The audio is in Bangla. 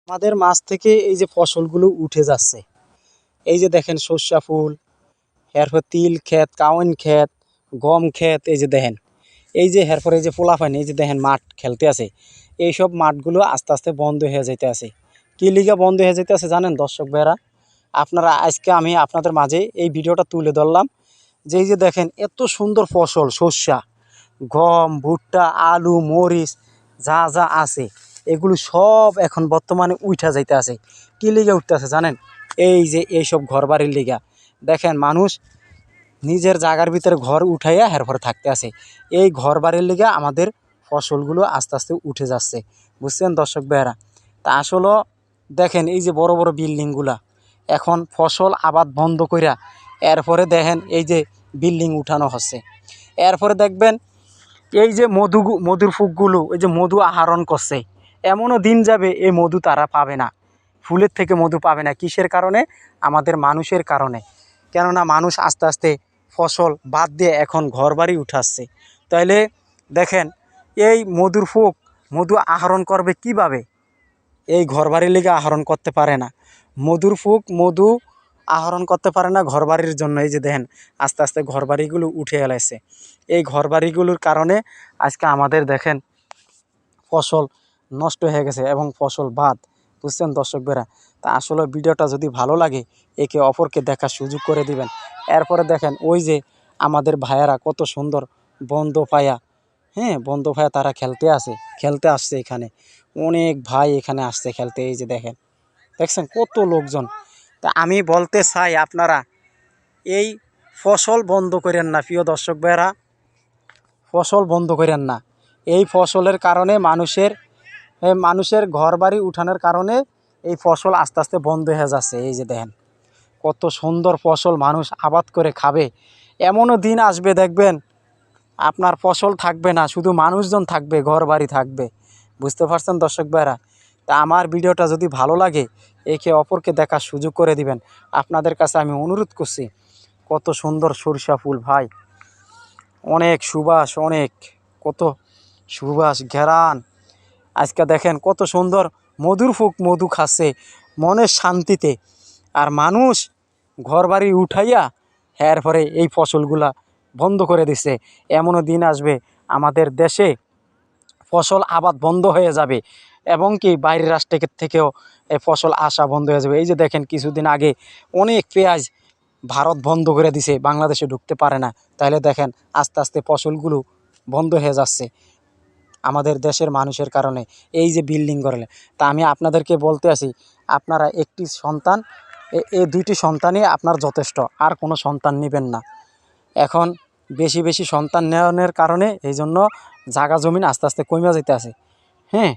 আমাদের মাছ থেকে এই যে ফসলগুলো উঠে যাচ্ছে, এই যে দেখেন সর্ষা ফুল, এরপর তিল ক্ষেত, কাউন ক্ষেত, গম ক্ষেত, এই যে দেখেন, এই যে এরপর এই যে পোলাপান, এই যে দেখেন মাঠ খেলতে আছে, এইসব মাঠগুলো আস্তে আস্তে বন্ধ হয়ে যেতে আছে। কি লিগা বন্ধ হয়ে যেতে আছে জানেন দর্শক ভাইরা? আপনারা আজকে আমি আপনাদের মাঝে এই ভিডিওটা তুলে ধরলাম যে এই যে দেখেন এত সুন্দর ফসল, সর্ষা, গম, ভুট্টা, আলু, মরিচ, যা যা আছে এগুলো সব এখন বর্তমানে উঠা যাইতে আছে। কি লিগা উঠতে আছে জানেন? এই যে এইসব ঘর বাড়ির লিগা। দেখেন মানুষ নিজের জায়গার ভিতরে ঘর উঠাইয়া এরপরে থাকতে আছে। এই ঘর বাড়ির লিগা আমাদের ফসলগুলো আস্তে আস্তে উঠে যাচ্ছে, বুঝছেন দর্শক ভাইয়েরা? তা আসলে দেখেন এই যে বড় বড় বিল্ডিংগুলা এখন ফসল আবাদ বন্ধ কইরা এরপরে দেখেন এই যে বিল্ডিং উঠানো হচ্ছে। এরপরে দেখবেন এই যে মধুর ফুকগুলো এই যে মধু আহরণ করছে, এমনও দিন যাবে এই মধু তারা পাবে না, ফুলের থেকে মধু পাবে না। কিসের কারণে? আমাদের মানুষের কারণে। কেননা মানুষ আস্তে আস্তে ফসল বাদ দিয়ে এখন ঘরবাড়ি উঠাচ্ছে। তাইলে দেখেন এই মধুর ফুক মধু আহরণ করবে কিভাবে? এই ঘরবাড়ির লিগে আহরণ করতে পারে না। মধুর ফুক মধু আহরণ করতে পারে না ঘরবাড়ির জন্য। এই যে দেখেন আস্তে আস্তে ঘরবাড়িগুলো উঠে এলাইছে। এই ঘরবাড়িগুলোর কারণে আজকে আমাদের দেখেন ফসল নষ্ট হয়ে গেছে এবং ফসল বাদ, বুঝছেন দর্শক বেরা? তা আসলে ভিডিওটা যদি ভালো লাগে একে অপরকে দেখার সুযোগ করে দিবেন। এরপরে দেখেন ওই যে আমাদের ভাইয়ারা কত সুন্দর বন্ধ পায়া, হ্যাঁ বন্ধ ভাইয়া তারা খেলতে আসছে এখানে। অনেক ভাই এখানে আসছে খেলতে, এই যে দেখেন, দেখছেন কত লোকজন। তা আমি বলতে চাই আপনারা এই ফসল বন্ধ করেন না প্রিয় দর্শক ভাইরা, ফসল বন্ধ করেন না। এই ফসলের কারণে মানুষের ঘরবাড়ি উঠানোর কারণে এই ফসল আস্তে আস্তে বন্ধ হয়ে যাচ্ছে। এই যে দেখেন কত সুন্দর ফসল মানুষ আবাদ করে খাবে। এমনও দিন আসবে দেখবেন আপনার ফসল থাকবে না, শুধু মানুষজন থাকবে, ঘরবাড়ি থাকবে। বুঝতে পারছেন দর্শক ভাইরা? তা আমার ভিডিওটা যদি ভালো লাগে একে অপরকে দেখার সুযোগ করে দিবেন। আপনাদের কাছে আমি অনুরোধ করছি। কত সুন্দর সরিষা ফুল ভাই, অনেক সুবাস, অনেক কত সুবাস ঘেরান। আজকে দেখেন কত সুন্দর মধুর ফুক মধু খাচ্ছে মনের শান্তিতে। আর মানুষ ঘরবাড়ি উঠাইয়া এরপরে এই ফসলগুলা বন্ধ করে দিছে। এমনও দিন আসবে আমাদের দেশে ফসল আবাদ বন্ধ হয়ে যাবে এবং কি বাইরের রাষ্ট্র থেকেও এই ফসল আসা বন্ধ হয়ে যাবে। এই যে দেখেন কিছুদিন আগে অনেক পেঁয়াজ ভারত বন্ধ করে দিছে, বাংলাদেশে ঢুকতে পারে না। তাহলে দেখেন আস্তে আস্তে ফসলগুলো বন্ধ হয়ে যাচ্ছে আমাদের দেশের মানুষের কারণে, এই যে বিল্ডিং করলে। তা আমি আপনাদেরকে বলতে আসি আপনারা একটি সন্তান, এই দুইটি সন্তানই আপনার যথেষ্ট, আর কোনো সন্তান নেবেন না। এখন বেশি বেশি সন্তান নেওয়ার কারণে এই জন্য জাগা জমিন আস্তে আস্তে কমে যেতে আছে। হ্যাঁ,